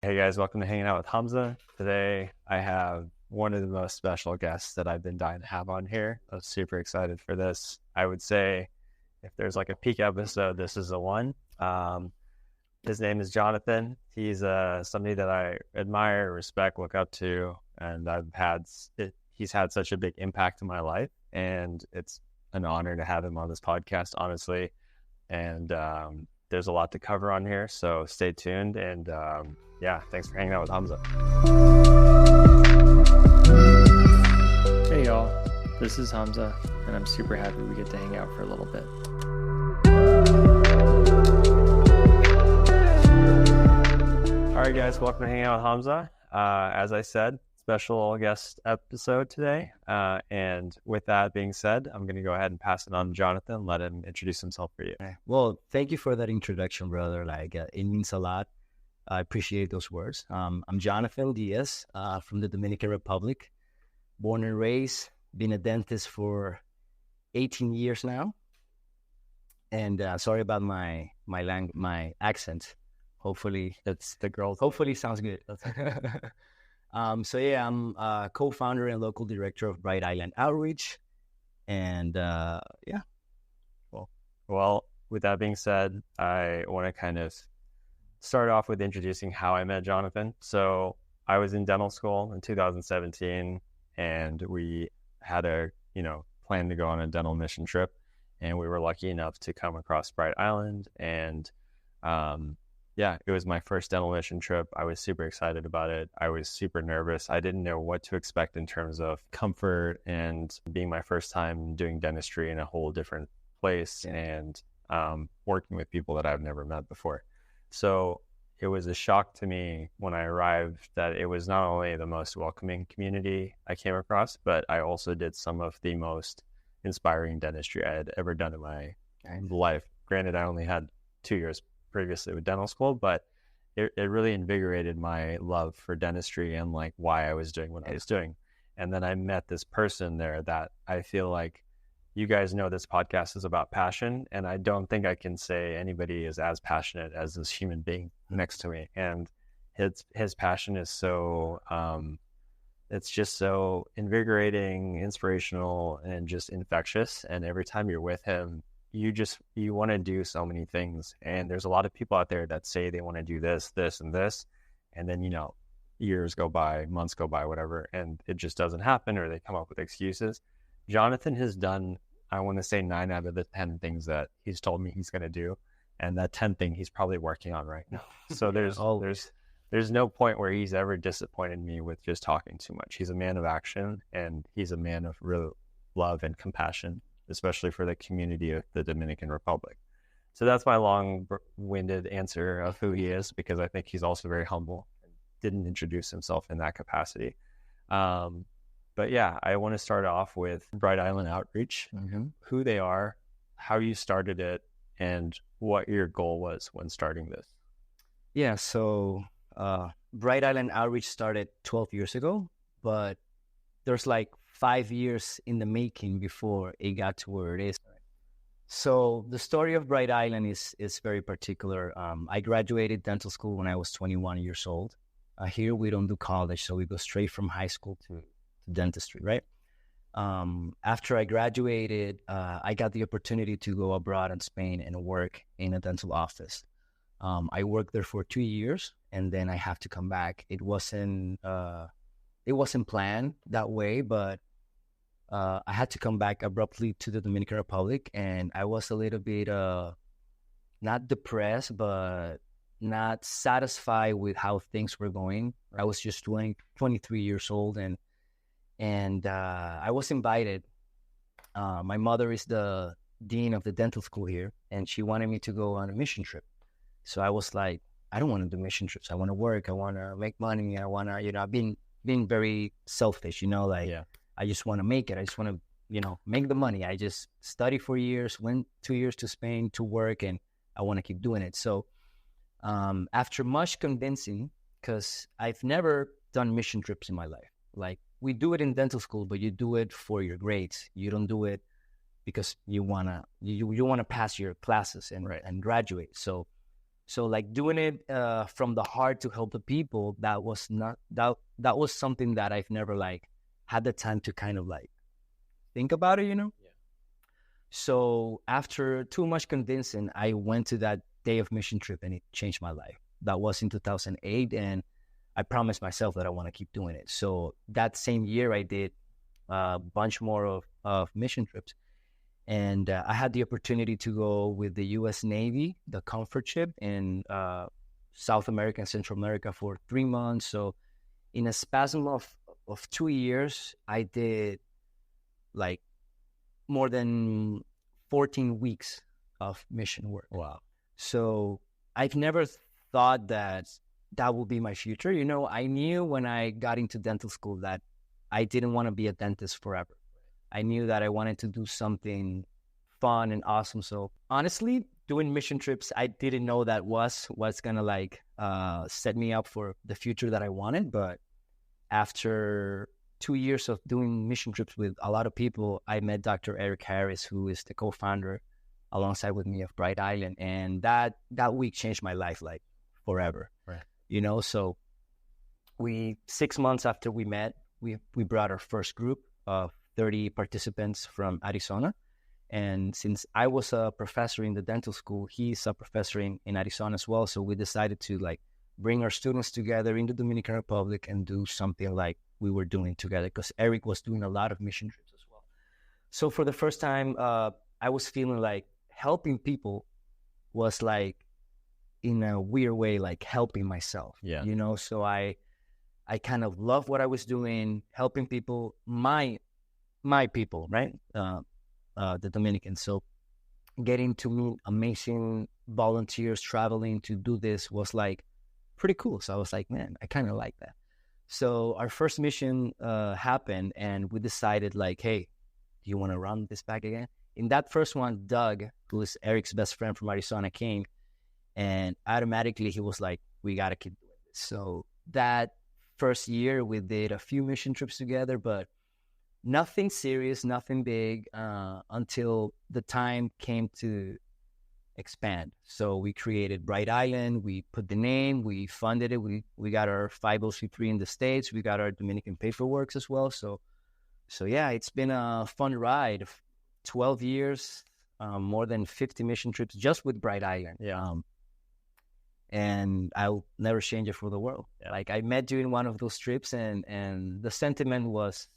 Hey guys, welcome to Hanging Out with Hamza. Today I have one of the most special guests that I've been dying to have on here. I'm super excited for this. I would say if there's like a peak episode, this is the one. His name is Jonathan. He's somebody that I admire, respect, look up to, and he's had such a big impact in my life, and it's an honor to have him on this podcast, honestly. And there's a lot to cover on here, so stay tuned. And thanks for hanging out with Hamza. Hey y'all, this is Hamza, and I'm super happy we get to hang out for a little bit. All right, guys, welcome to Hanging Out with Hamza. As I said, special guest episode today. And with that being said, I'm going to go ahead and pass it on to Jonathan, let him introduce himself for you. Well, thank you for that introduction, brother. It means a lot. I appreciate those words. I'm Jonathan Diaz from the Dominican Republic, born and raised, been a dentist for 18 years now. And sorry about my accent. Hopefully It's the girls. Hopefully it sounds good. I'm co-founder and local director of Bright Island Outreach. And Well, with that being said, I want to kind of start off with introducing how I met Jonathan. So I was in dental school in 2017, and we had a plan to go on a dental mission trip, and we were lucky enough to come across Bright Island. And it was my first dental mission trip. I was super excited about it. I was super nervous. I didn't know what to expect in terms of comfort, and being my first time doing dentistry in a whole different place, and working with people that I've never met before. So it was a shock to me when I arrived that it was not only the most welcoming community I came across, but I also did some of the most inspiring dentistry I had ever done in my life. Granted, I only had 2 years previously with dental school, but it really invigorated my love for dentistry and like why I was doing what I was doing. And then I met this person there that I feel like, you guys know this podcast is about passion, and I don't think I can say anybody is as passionate as this human being next to me. And his passion is so it's just so invigorating, inspirational, and just infectious. And every time you're with him, you want to do so many things. And there's a lot of people out there that say they want to do this, this, and this, and then years go by, months go by, whatever, and it just doesn't happen, or they come up with excuses. Jonathan has done, I want to say, 9 out of the 10 things that he's told me he's going to do. And that 10th thing he's probably working on right now. So there's no point where he's ever disappointed me with just talking too much. He's a man of action, and he's a man of real love and compassion, especially for the community of the Dominican Republic. So that's my long-winded answer of who he is, because I think he's also very humble and didn't introduce himself in that capacity. But yeah, I want to start off with Bright Island Outreach, who they are, how you started it, and what your goal was when starting this. Yeah, so Bright Island Outreach started 12 years ago, but there's like 5 years in the making before it got to where it is. So the story of Bright Island is very particular. I graduated dental school when I was 21 years old. Here we don't do college, so we go straight from high school to dentistry, right? After I graduated, I got the opportunity to go abroad in Spain and work in a dental office. I worked there for 2 years, and then I have to come back. It wasn't planned that way, but I had to come back abruptly to the Dominican Republic, and I was a little bit not depressed, but not satisfied with how things were going. I was just 23 years old, and I was invited. My mother is the dean of the dental school here, and she wanted me to go on a mission trip. So I was like, I don't want to do mission trips. I want to work. I want to make money. I want to, I've been being very selfish, I just want to make it. I just want to, make the money. I just studied for years, went 2 years to Spain to work, and I want to keep doing it. So after much convincing, because I've never done mission trips in my life. Like, we do it in dental school, but you do it for your grades. You don't do it because you wanna pass your classes and graduate. So So like doing it from the heart to help the people, that was something that I've never like had the time to kind of like think about it, Yeah. So after too much convincing, I went to that day of mission trip and it changed my life. That was in 2008, and I promised myself that I want to keep doing it. So that same year, I did a bunch more of mission trips. And I had the opportunity to go with the U.S. Navy, the comfort ship in South America and Central America for 3 months. So in a spasm of 2 years, I did like more than 14 weeks of mission work. Wow. So I've never thought that would be my future. I knew when I got into dental school that I didn't want to be a dentist forever. I knew that I wanted to do something fun and awesome. So honestly, doing mission trips, I didn't know that was what's going to like set me up for the future that I wanted. But after 2 years of doing mission trips with a lot of people, I met Dr. Eric Harris, who is the co-founder alongside with me of Bright Island. And that week changed my life like forever. Right. So 6 months after we met, we brought our first group of 30 participants from Arizona. And since I was a professor in the dental school, he's a professor in Arizona as well. So we decided to like bring our students together in the Dominican Republic and do something like we were doing together, because Eric was doing a lot of mission trips as well. So for the first time, I was feeling like helping people was like, in a weird way, like helping myself. Yeah. So I kind of loved what I was doing, helping people, my people, right? The Dominicans. So getting to meet amazing volunteers traveling to do this was like pretty cool. So I was like, man, I kind of like that. So our first mission happened, and we decided like, hey, do you want to run this back again? In that first one, Doug, who is Eric's best friend from Arizona, came, and automatically he was like, we got to keep doing this. So that first year we did a few mission trips together, but nothing serious, nothing big, until the time came to expand. So we created Bright Island, we put the name, we funded it, we got our 501c3 in the States, we got our Dominican paperwork as well. So yeah, it's been a fun ride. 12 years, more than 50 mission trips just with Bright Island. Yeah. And I'll never change it for the world. Yeah. Like I met you in one of those trips, and the sentiment was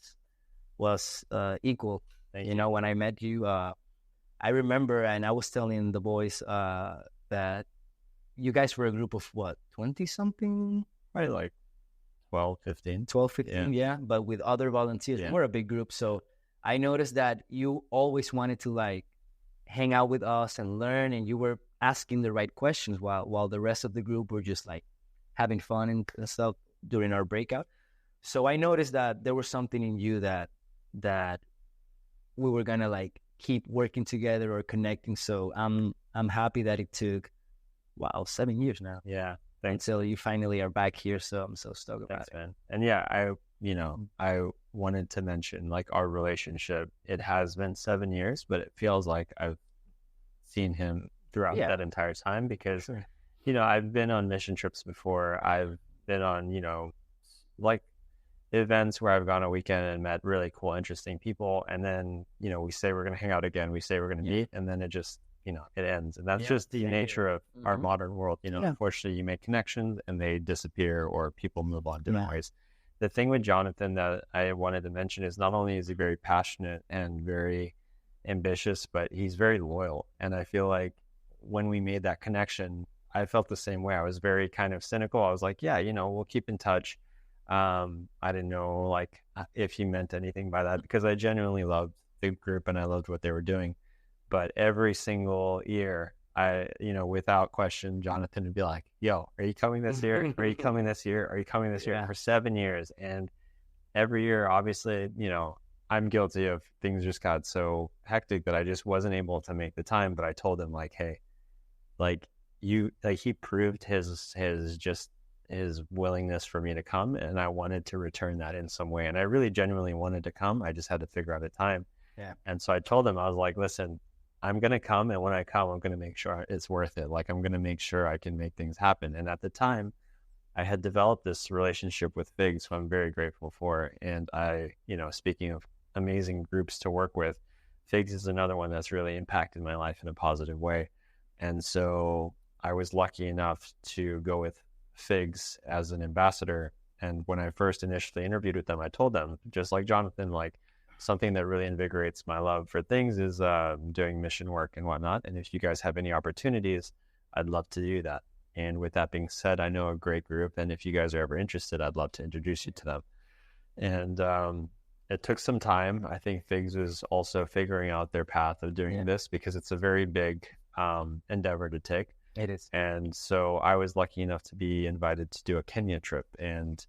equal. When I met you, I remember, and I was telling the boys that you guys were a group of what, 20 something, right? Like 12, 15. 12, 15, yeah. But with other volunteers, we're a big group. So I noticed that you always wanted to like hang out with us and learn, and you were asking the right questions while the rest of the group were just like having fun and stuff during our breakout. So I noticed that there was something in you that we were gonna like keep working together or connecting. So I'm happy that it took 7 years now. Yeah, thanks. Until you finally are back here. So I'm so stoked about it, man. And yeah, I wanted to mention like our relationship. It has been 7 years, but it feels like I've seen him throughout that entire time, because Sure. I've been on mission trips before. I've been on like events where I've gone a weekend and met really cool, interesting people, and then we say we're going to hang out again, we say we're going to meet, and then it just it ends. And that's just the nature of our modern world. Unfortunately, you make connections and they disappear, or people move on different ways. The thing with Jonathan that I wanted to mention is not only is he very passionate and very ambitious, but he's very loyal. And I feel like when we made that connection, I felt the same way. I was very kind of cynical. I was like, yeah, we'll keep in touch. I didn't know like if he meant anything by that, because I genuinely loved the group and I loved what they were doing. But every single year, without question, Jonathan would be like, yo, are you coming this year? Are you coming this year? Are you coming this year? For 7 years. And every year, obviously, I'm guilty of things just got so hectic that I just wasn't able to make the time. But I told him like, hey, like he proved his willingness for me to come, and I wanted to return that in some way. And I really genuinely wanted to come. I just had to figure out a time. Yeah. And so I told him, I was like, listen, I'm going to come. And when I come, I'm going to make sure it's worth it. Like, I'm going to make sure I can make things happen. And at the time, I had developed this relationship with Figs, who I'm very grateful for. And I, speaking of amazing groups to work with, Figs is another one that's really impacted my life in a positive way. And so I was lucky enough to go with Figs as an ambassador. And when I first initially interviewed with them, I told them, just like Jonathan, like, something that really invigorates my love for things is doing mission work and whatnot. And if you guys have any opportunities, I'd love to do that. And with that being said, I know a great group. And if you guys are ever interested, I'd love to introduce you to them. And it took some time. I think Figs was also figuring out their path of doing this, because it's a very big endeavor to take. It is. And so I was lucky enough to be invited to do a Kenya trip. And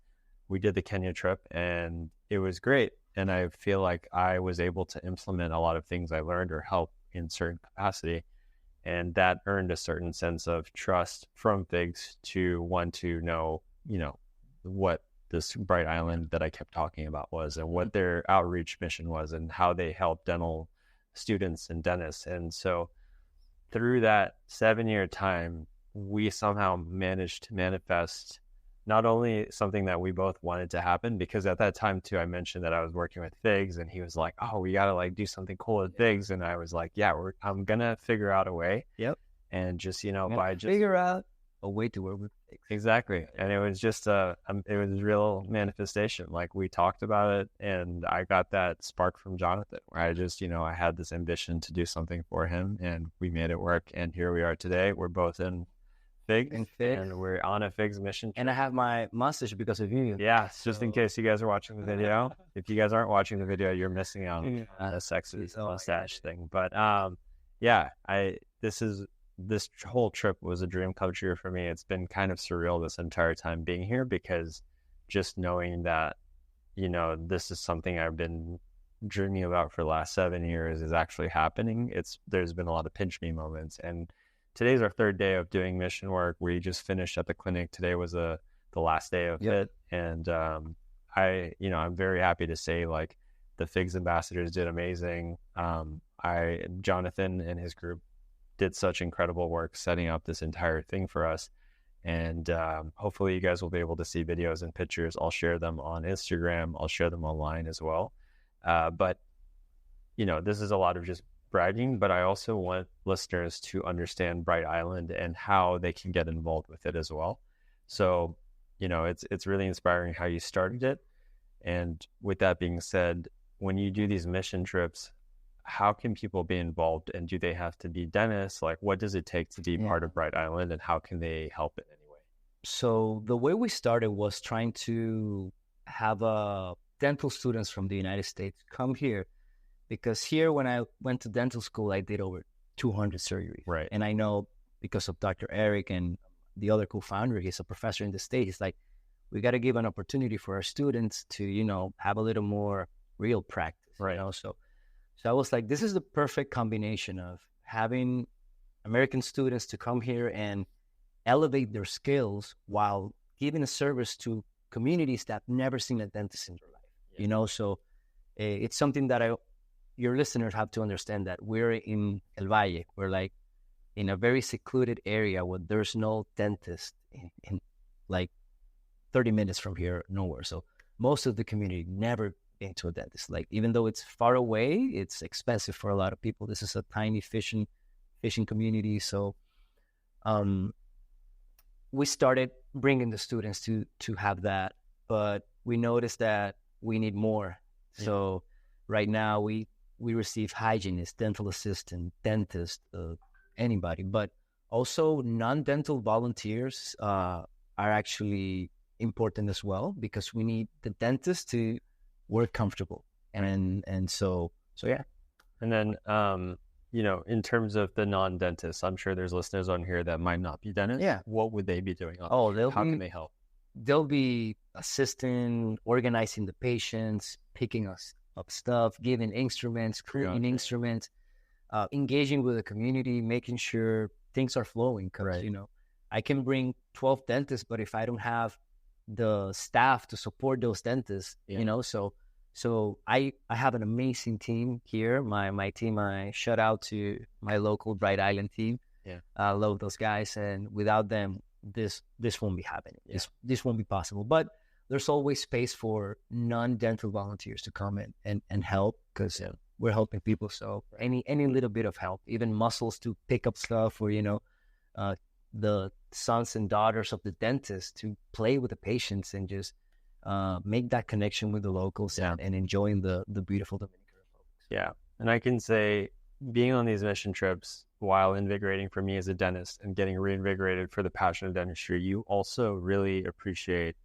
we did the Kenya trip, and it was great. And I feel like I was able to implement a lot of things I learned or help in certain capacity. And that earned a certain sense of trust from Figs to want to know, what this Bright Island that I kept talking about was, and what their outreach mission was, and how they help dental students and dentists. And so through that 7-year time, we somehow managed to manifest not only something that we both wanted to happen, because at that time too, I mentioned that I was working with Figs, and he was like, oh, we got to like do something cool with Figs. And I was like, yeah, I'm going to figure out a way. Yep. And just, figure out a way to work with Figs. Exactly. And it was just it was real manifestation. Like, we talked about it, and I got that spark from Jonathan, where I just, I had this ambition to do something for him, and we made it work. And here we are today. We're both in Figs, and we're on a Figs mission. And I have my mustache because of you. Yeah, just in case you guys are watching the video. If you guys aren't watching the video, you're missing out on a sexy mustache thing. But this whole trip was a dream come true for me. It's been kind of surreal this entire time being here, because just knowing that, this is something I've been dreaming about for the last 7 years is actually happening. There's been a lot of pinch me moments, and today's our 3rd day of doing mission work. We just finished at the clinic. Today was the last day of it. And I'm very happy to say, like, the Figs ambassadors did amazing. Jonathan and his group did such incredible work setting up this entire thing for us. And hopefully you guys will be able to see videos and pictures. I'll share them on Instagram. I'll share them online as well. But this is a lot of just bragging, but I also want listeners to understand Bright Island and how they can get involved with it as well. So, it's really inspiring how you started it. And with that being said, when you do these mission trips, how can people be involved, and do they have to be dentists? Like, what does it take to be part of Bright Island, and how can they help in any way? So the way we started was trying to have dental students from the United States come here. Because here, when I went to dental school, I did over 200 surgeries. Right. And I know, because of Dr. Eric and the other co-founder, he's a professor in the States. He's like, we got to give an opportunity for our students to, have a little more real practice. Right. So I was like, this is the perfect combination of having American students to come here and elevate their skills while giving a service to communities that have never seen a dentist in their life. Yeah. So it's something that your listeners have to understand, that we're in El Valle. We're like in a very secluded area where there's no dentist in like 30 minutes from here, nowhere. So most of the community never been to a dentist. Like, even though it's far away, it's expensive for a lot of people. This is a tiny fishing community. So we started bringing the students to have that, but we noticed that we need more. Yeah. So right now we receive hygienists, dental assistant, dentist, anybody, but also non-dental volunteers are actually important as well, because we need the dentist to work comfortable. And so yeah. And then, in terms of the non-dentists, I'm sure there's listeners on here that might not be dentists. Yeah. What would they be doing? How can they help? They'll be assisting, organizing the patients, picking us up stuff, giving instruments, creating instruments, engaging with the community, making sure things are flowing. Because, I can bring 12 dentists, but if I don't have the staff to support those dentists, so So I have an amazing team here. My team, I shout out to my local Bright Island team. Yeah. I love those guys, and without them, this won't be happening. Yeah. This won't be possible. But there's always space for non-dental volunteers to come in and help, because we're helping people. So any little bit of help, even muscles to pick up stuff, or the sons and daughters of the dentist to play with the patients and just make that connection with the locals and enjoying the beautiful Dominican Republic. Yeah. And I can say, being on these mission trips, while invigorating for me as a dentist and getting reinvigorated for the passion of dentistry, you also really appreciate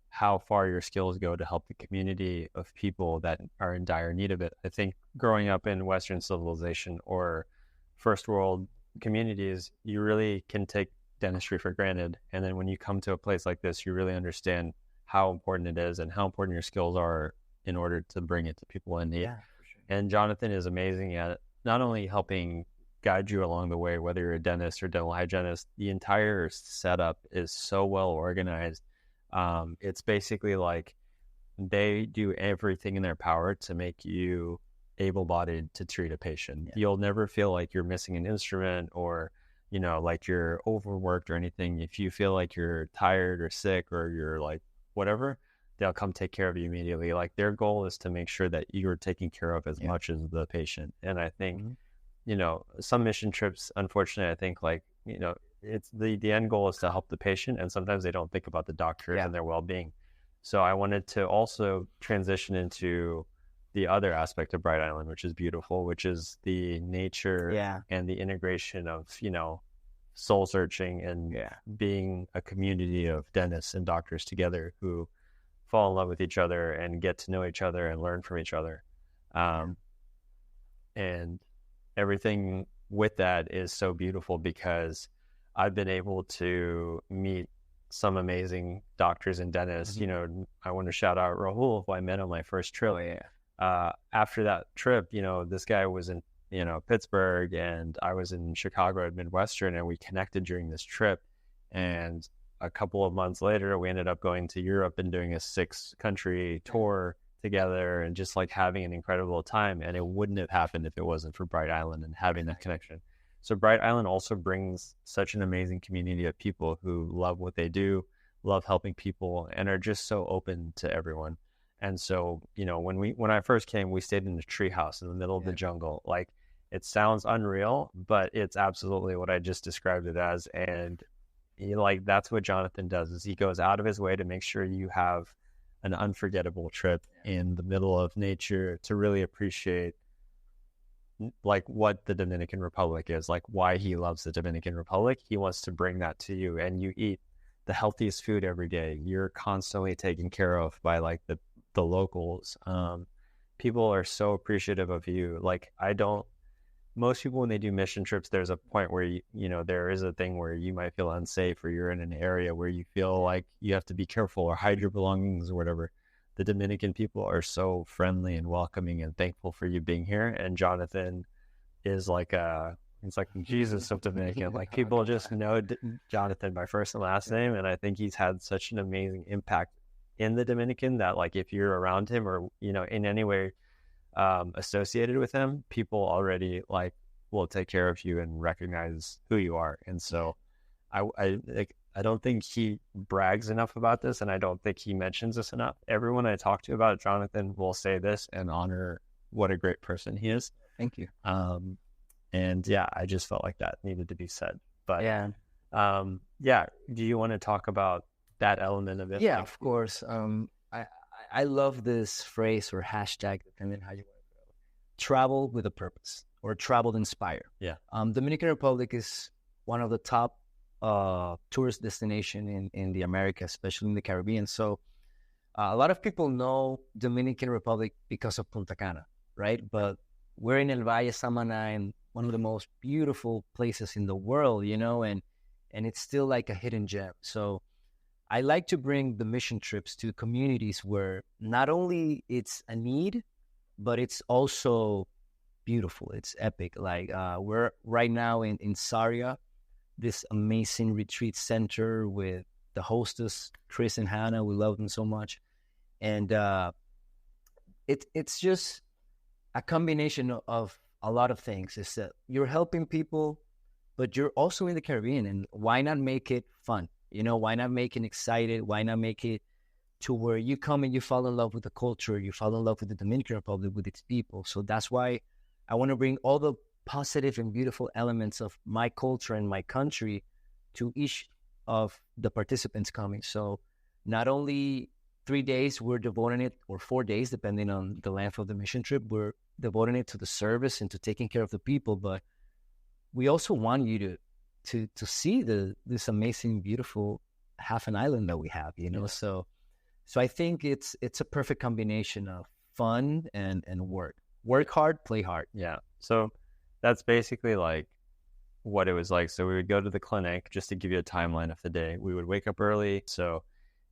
how far your skills go to help the community of people that are in dire need of it. I think growing up in Western civilization or first world communities, you really can take dentistry for granted. And then when you come to a place like this, you really understand how important it is and how important your skills are in order to bring it to people in need. Yeah, for sure. And Jonathan is amazing at not only helping guide you along the way, whether you're a dentist or dental hygienist. The entire setup is so well organized. It's basically like they do everything in their power to make you able-bodied to treat a patient. You'll never feel like you're missing an instrument or, like you're overworked or anything. If you feel like you're tired or sick or you're like whatever, they'll come take care of you immediately. Like their goal is to make sure that you're taken care of as much as the patient. And I think, some mission trips, unfortunately, I think it's the end goal is to help the patient. And sometimes they don't think about the doctors and their well-being. So I wanted to also transition into the other aspect of Bright Island, which is beautiful, which is the nature and the integration of, soul searching and being a community of dentists and doctors together who fall in love with each other and get to know each other and learn from each other. And everything with that is so beautiful because I've been able to meet some amazing doctors and dentists. I want to shout out Rahul, who I met on my first trip. After that trip, this guy was in, Pittsburgh and I was in Chicago at Midwestern, and we connected during this trip. And a couple of months later, we ended up going to Europe and doing a 6-country tour together and just like having an incredible time. And it wouldn't have happened if it wasn't for Bright Island and having that connection. So Bright Island also brings such an amazing community of people who love what they do, love helping people, and are just so open to everyone. And so, when I first came, we stayed in a tree house in the middle of the jungle. Like, it sounds unreal, but it's absolutely what I just described it as. And that's what Jonathan does, is he goes out of his way to make sure you have an unforgettable trip in the middle of nature to really appreciate what the Dominican Republic is, why he loves the Dominican Republic. He wants to bring that to you, and you eat the healthiest food every day. You're constantly taken care of by the locals. People are so appreciative of you. Most people, when they do mission trips, there's a point where there is a thing where you might feel unsafe, or you're in an area where you feel like you have to be careful or hide your belongings or whatever. The Dominican people are so friendly and welcoming and thankful for you being here. And Jonathan is he's like Jesus of Dominican. People just know Jonathan by first and last name. And I think he's had such an amazing impact in the Dominican that if you're around him or, in any way associated with him, people already will take care of you and recognize who you are. And so I don't think he brags enough about this, and I don't think he mentions this enough. Everyone I talk to about Jonathan will say this and honor what a great person he is. Thank you. And I just felt like that needed to be said. But do you want to talk about that element of it? Yeah, of course. I love this phrase or hashtag, depending on how you want to go. Travel with a purpose, or travel to inspire. Yeah. Dominican Republic is one of the top tourist destination in the Americas, especially in the Caribbean. So a lot of people know Dominican Republic because of Punta Cana, right? But we're in El Valle Samaná, and one of the most beautiful places in the world, and it's still like a hidden gem. So I like to bring the mission trips to communities where not only it's a need, but it's also beautiful. It's epic. We're right now in Saria, this amazing retreat center with the hostess, Chris and Hannah. We love them so much. And it's just a combination of a lot of things. Is that you're helping people, but you're also in the Caribbean, and why not make it fun? Why not make it excited? Why not make it to where you come and you fall in love with the culture, you fall in love with the Dominican Republic, with its people. So that's why I want to bring all the positive and beautiful elements of my culture and my country to each of the participants coming. So not only 3 days we're devoting it, or 4 days, depending on the length of the mission trip, we're devoting it to the service and to taking care of the people. But we also want you to see this amazing, beautiful half an island that we have, So I think it's a perfect combination of fun and work. Work hard, play hard. Yeah. So that's basically like what it was like. So we would go to the clinic, just to give you a timeline of the day. We would wake up early. So,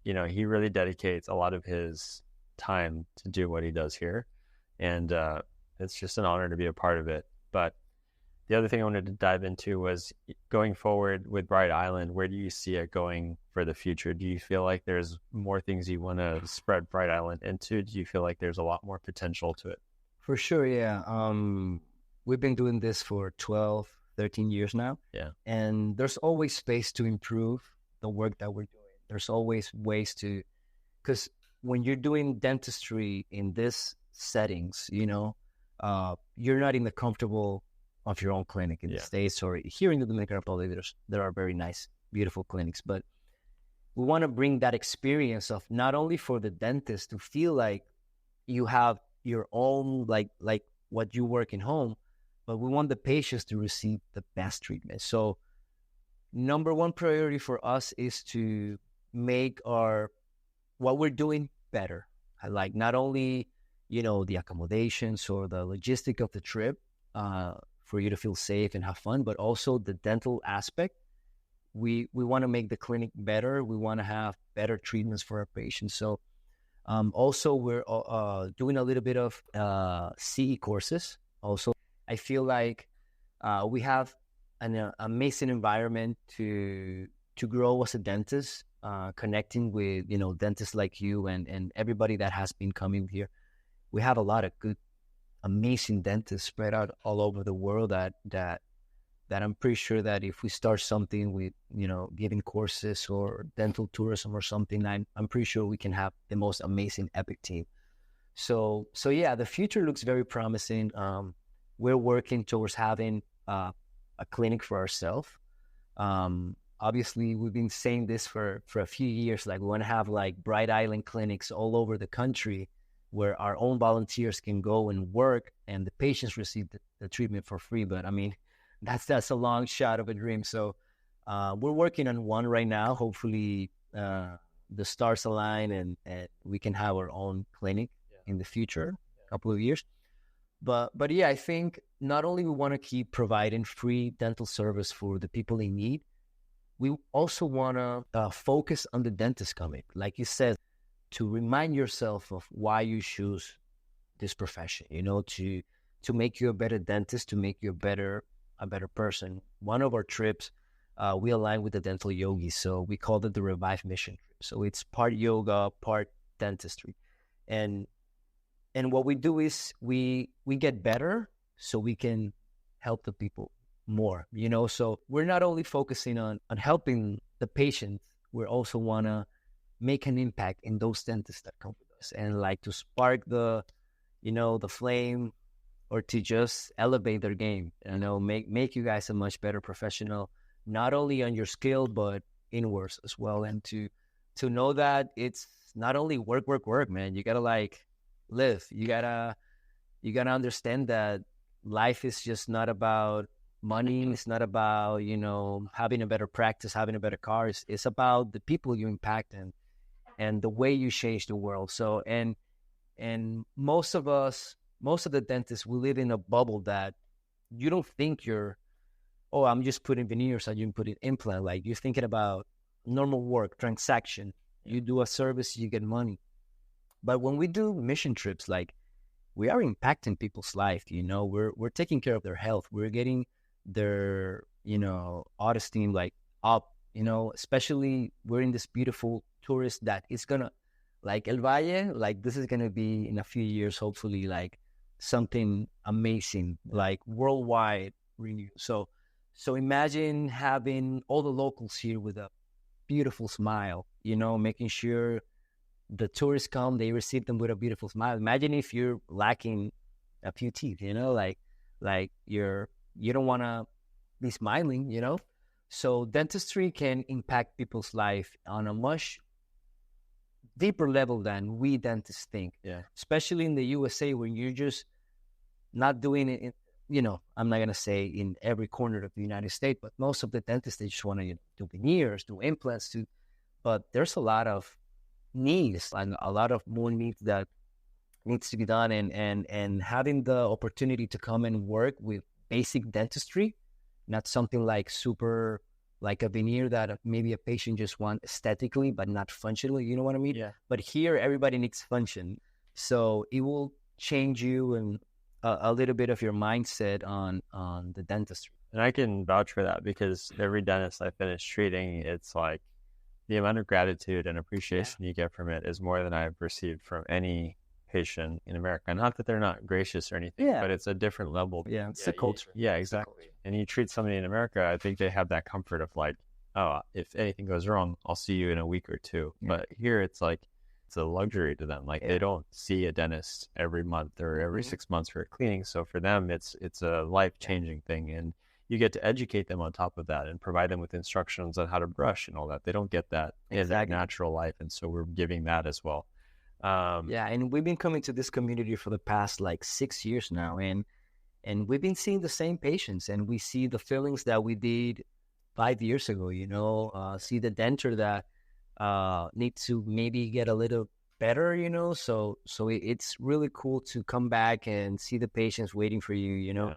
he really dedicates a lot of his time to do what he does here. And it's just an honor to be a part of it. But the other thing I wanted to dive into was going forward with Bright Island. Where do you see it going for the future? Do you feel like there's more things you want to spread Bright Island into? Do you feel like there's a lot more potential to it? For sure, yeah. We've been doing this for 12, 13 years now. Yeah. And there's always space to improve the work that we're doing. There's always ways because when you're doing dentistry in this settings, you're not in the comfortable of your own clinic in the States, or here in the Dominican Republic. There are very nice, beautiful clinics, but we want to bring that experience of not only for the dentist to feel like you have your own, like what you work in home, but we want the patients to receive the best treatment. So number one priority for us is to make what we're doing better. Like not only, the accommodations or the logistic of the trip, for you to feel safe and have fun, but also the dental aspect. We want to make the clinic better. We want to have better treatments for our patients. So also we're doing a little bit of CE courses. Also, I feel like we have an amazing environment to grow as a dentist, connecting with dentists like you and everybody that has been coming here. We have a lot of good, amazing dentists spread out all over the world that I'm pretty sure that if we start something with, giving courses or dental tourism or something, I'm pretty sure we can have the most amazing epic team. So yeah, the future looks very promising. We're working towards having a clinic for ourselves. Obviously, we've been saying this for a few years, like we want to have like Bright Island clinics all over the country, where our own volunteers can go and work and the patients receive the treatment for free. But I mean, that's a long shot of a dream. So we're working on one right now. Hopefully the stars align and we can have our own clinic in the future, a couple of years. But yeah, I think not only we want to keep providing free dental service for the people in need, we also want to focus on the dentist coming. Like you said, to remind yourself of why you choose this profession, to make you a better dentist, to make you a better person. One of our trips, we align with the dental yogis, so we called it the Revive Mission Trip. So it's part yoga, part dentistry, and what we do is we get better so we can help the people more. So we're not only focusing on helping the patients, we also want to make an impact in those dentists that come with us, and like to spark the flame, or to just elevate their game, make you guys a much better professional, not only on your skill, but inwards as well. And to know that it's not only work, man, you gotta like live. You gotta understand that life is just not about money. It's not about, having a better practice, having a better car. It's about the people you impact and the way you change the world. So, and most of the dentists, we live in a bubble that you don't think I'm just putting veneers, I'm just putting implant. Like you're thinking about normal work, transaction. You do a service, you get money. But when we do mission trips, like we are impacting people's life. We're taking care of their health. We're getting their, autoesteem like up. Especially we're in this beautiful tourist that is gonna like El Valle, like this is gonna be in a few years, hopefully, like something amazing, like worldwide renewal. So imagine having all the locals here with a beautiful smile, making sure the tourists come, they receive them with a beautiful smile. Imagine if you're lacking a few teeth, like you don't want to be smiling. So dentistry can impact people's life on a much deeper level than we dentists think. Yeah. Especially in the USA, when you're just not doing it I'm not going to say in every corner of the United States, but most of the dentists, they just want to do veneers, do implants, but there's a lot of needs and a lot of more needs that needs to be done. And having the opportunity to come and work with basic dentistry, not something like super, like a veneer that maybe a patient just wants aesthetically, but not functionally, you know what I mean? Yeah. But here, everybody needs function. So it will change you and a little bit of your mindset on the dentistry. And I can vouch for that because every dentist I finish treating, it's like the amount of gratitude and appreciation you get from it is more than I've received from any patient in America. Not that they're not gracious or anything, but it's a different level. Yeah, it's the culture. Yeah, exactly. And you treat somebody in America, I think they have that comfort of like, oh, if anything goes wrong, I'll see you in a week or two. Yeah. But here it's like, it's a luxury to them. Like they don't see a dentist every month or every 6 months for a cleaning. So for them, it's a life-changing thing. And you get to educate them on top of that and provide them with instructions on how to brush and all that. They don't get that in their natural life. And so we're giving that as well. And we've been coming to this community for the past like 6 years now. And we've been seeing the same patients, and we see the fillings that we did 5 years ago, see the denture that need to maybe get a little better, so it's really cool to come back and see the patients waiting for you,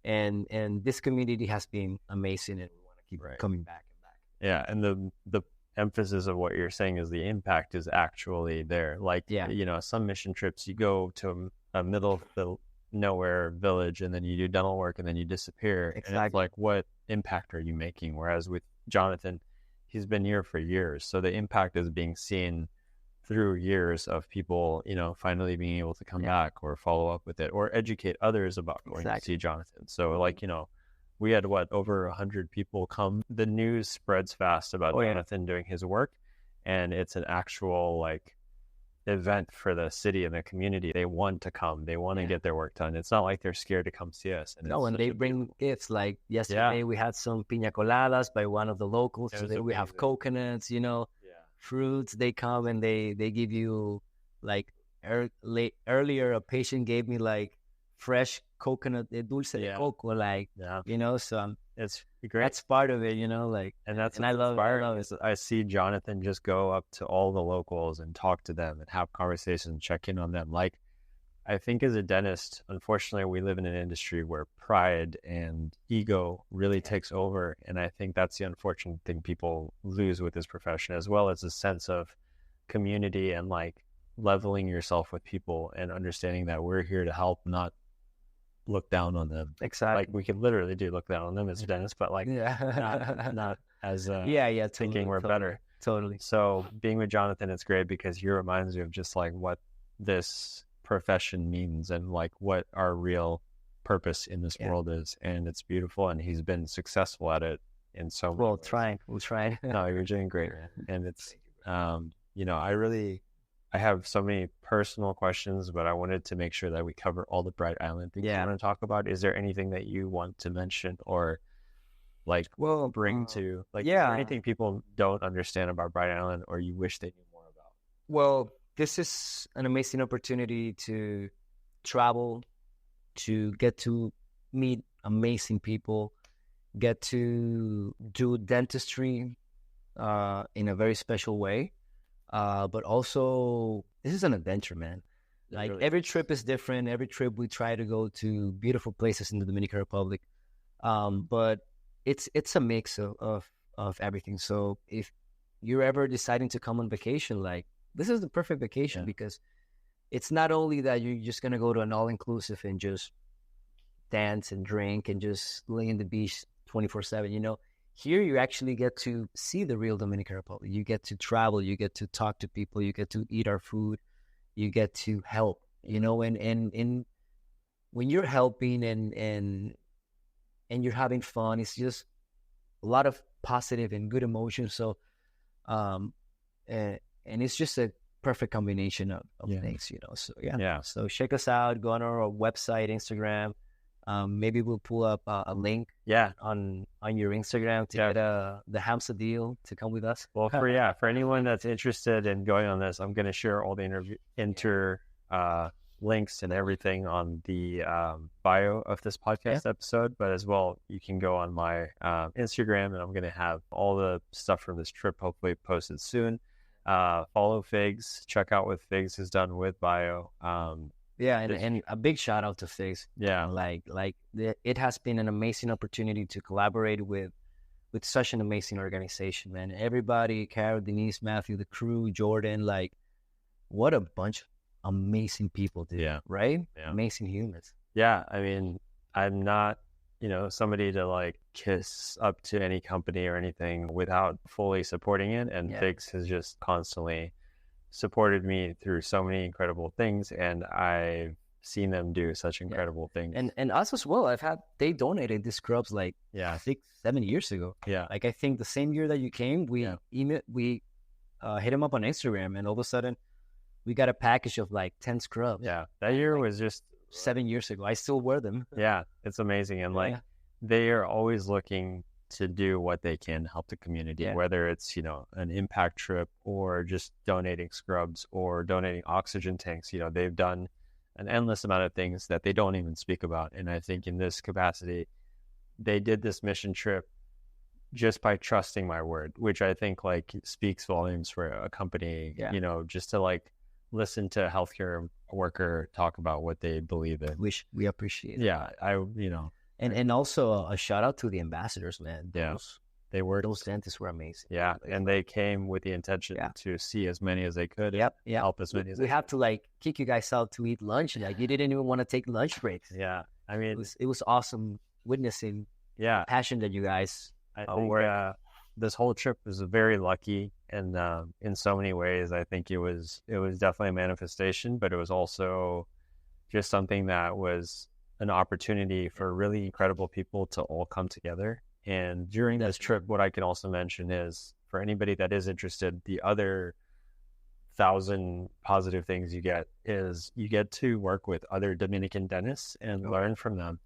and this community has been amazing, and we want to keep coming back and back. Yeah. And the emphasis of what you're saying is the impact is actually there. Like, some mission trips, you go to a middle of the nowhere village and then you do dental work and then you disappear. Exactly. And it's like, what impact are you making? Whereas with Jonathan, he's been here for years. So the impact is being seen through years of people, finally being able to come back or follow up with it or educate others about going to see Jonathan. So like, we had over 100 people come. The news spreads fast about Jonathan doing his work, and it's an actual like event for the city and the community. They want to come. They want to get their work done. It's not like they're scared to come see us. And they bring gifts. Like yesterday, we had some piña coladas by one of the locals. Today we have coconuts, fruits. They come and they give you like earlier a patient gave me like fresh coconut dulce de coco, like so it's great. That's part of it, like, and that's I love it. I see Jonathan just go up to all the locals and talk to them and have conversations and check in on them. Like, I think as a dentist, unfortunately, we live in an industry where pride and ego really takes over, and I think that's the unfortunate thing people lose with this profession, as well as a sense of community and like leveling yourself with people and understanding that we're here to help, not look down on them. Exactly. Like we could literally do look down on them as dentists, but like not as thinking we're better. Totally. So being with Jonathan, it's great because he reminds you of just like what this profession means and like what our real purpose in this world is, and it's beautiful. And he's been successful at it in so many ways. We'll try. No, you're doing great, man. And it's I have so many personal questions, but I wanted to make sure that we cover all the Bright Island things you want to talk about. Is there anything that you want to mention or like bring to like is there anything people don't understand about Bright Island or you wish they knew more about? Well, this is an amazing opportunity to travel, to get to meet amazing people, get to do dentistry in a very special way. But also, this is an adventure, man. Like every trip is different. Every trip we try to go to beautiful places in the Dominican Republic. But it's a mix of everything. So if you're ever deciding to come on vacation, like this is the perfect vacation because it's not only that you're just going to go to an all-inclusive and just dance and drink and just lay in the beach 24/7, here you actually get to see the real Dominican Republic. You get to travel, you get to talk to people, you get to eat our food, you get to help, and when you're helping and you're having fun, it's just a lot of positive and good emotions. So, and it's just a perfect combination of things, So Yeah. So check us out. Go on our website, Instagram. Maybe we'll pull up a link on your Instagram to get the Hamza deal to come with us. Well, for anyone that's interested in going on this, I'm going to share all the links and everything on the bio of this podcast episode. But as well, you can go on my Instagram, and I'm going to have all the stuff from this trip hopefully posted soon. Follow Figs. Check out what Figs has done with bio. And a big shout out to Figs. Yeah, it has been an amazing opportunity to collaborate with such an amazing organization, man. Everybody, Carol, Denise, Matthew, the crew, Jordan, what a bunch of amazing people, dude. Yeah, right? Yeah. Amazing humans. Yeah, I mean, I'm not somebody to kiss up to any company or anything without fully supporting it, and Figs has just constantly supported me through so many incredible things, and I've seen them do such incredible things. And us as well. They donated these scrubs 6-7 years ago. Yeah. I think the same year that you came, we hit them up on Instagram, and all of a sudden we got a package of 10 scrubs. Yeah. That year was just 7 years ago. I still wear them. Yeah. It's amazing. And they are always looking to do what they can to help the community, whether it's, an impact trip or just donating scrubs or donating oxygen tanks. They've done an endless amount of things that they don't even speak about. And I think in this capacity, they did this mission trip just by trusting my word, which I think speaks volumes for a company, just to listen to a healthcare worker talk about what they believe in. We appreciate it. Yeah. And also a shout out to the ambassadors, man. Those dentists were amazing. Yeah, and they came with the intention to see as many as they could. Help as many as we have to kick you guys out to eat lunch. You didn't even want to take lunch breaks. Yeah, I mean, it was awesome witnessing the passion that you guys. This whole trip was very lucky, and in so many ways, I think it was definitely a manifestation, but it was also just something that was an opportunity for really incredible people to all come together. And during this trip, what I can also mention is, for anybody that is interested, the other 1,000 positive things you get is you get to work with other Dominican dentists and learn from them.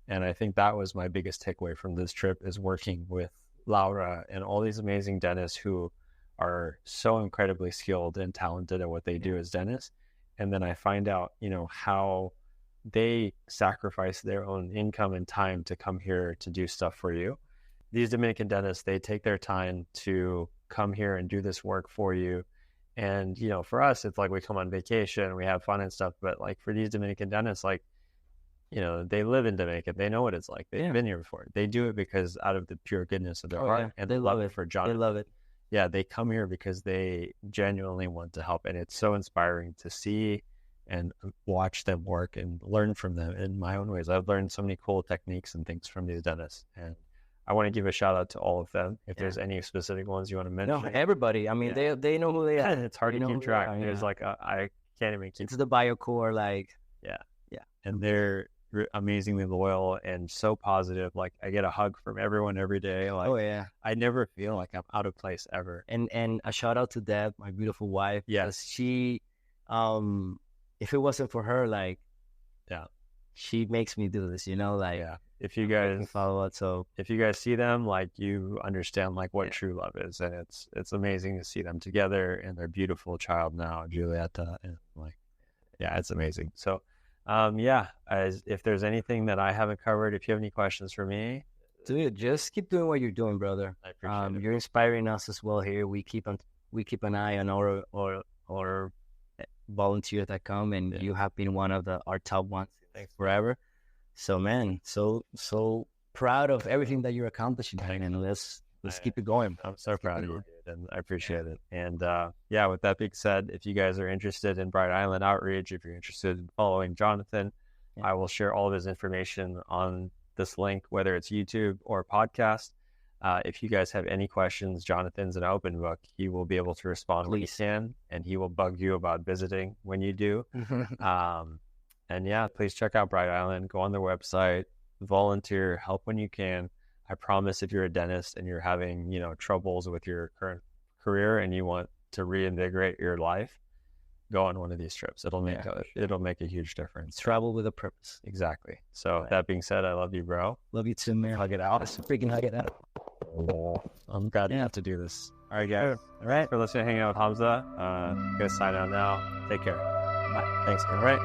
And I think that was my biggest takeaway from this trip, is working with Laura and all these amazing dentists who are so incredibly skilled and talented at what they do as dentists. And then I find out, how they sacrifice their own income and time to come here to do stuff for you. These Dominican dentists, they take their time to come here and do this work for you. And, for us, it's we come on vacation, we have fun and stuff. But for these Dominican dentists, they live in Dominican. They know what it's like. They've been here before. They do it because out of the pure goodness of their heart. And they love it for John. They love it. Yeah, they come here because they genuinely want to help. And it's so inspiring to see and watch them work and learn from them in my own ways. I've learned so many cool techniques and things from these dentists. And I want to give a shout out to all of them. If there's any specific ones you want to mention. No, everybody. I mean, they know who they are. It's hard to keep track. There's I can't even keep. It's the BioCore, Yeah. And they're amazingly loyal and so positive. I get a hug from everyone every day. I never feel like I'm out of place ever. And a shout out to Deb, my beautiful wife. Yes. She, if it wasn't for her, she makes me do this, If you guys follow it, so if you guys see them, you understand what true love is, and it's amazing to see them together and their beautiful child now, Julieta, and it's amazing. So, if there's anything that I haven't covered, if you have any questions for me, dude, just keep doing what you're doing, brother. I appreciate it. You're inspiring us as well here. We keep an eye on our volunteers that come, and you have been one of our top ones. Thanks forever. So, man, so proud of everything that you're accomplishing, and let's keep it going. I'm so proud of you, dude, and I appreciate it. And with that being said, if you guys are interested in Bright Island outreach, if you're interested in following Jonathan, I will share all of his information on this link, whether it's YouTube or podcast. If you guys have any questions, Jonathan's an open book. He will be able to respond when he can, and he will bug you about visiting when you do. And yeah, please check out Bright Island. Go on their website, volunteer, help when you can. I promise if you're a dentist and you're having, troubles with your current career and you want to reinvigorate your life, go on one of these trips. It'll make a huge difference. Travel with a purpose. Exactly. So that being said, I love you, bro. Love you too, man. Hug it out. Freaking hug it out. I'm glad you have to do this. All right, guys. All right. For listening to Hanging Out with Hamza, I'm going to sign out now. Take care. Bye. Thanks. All right.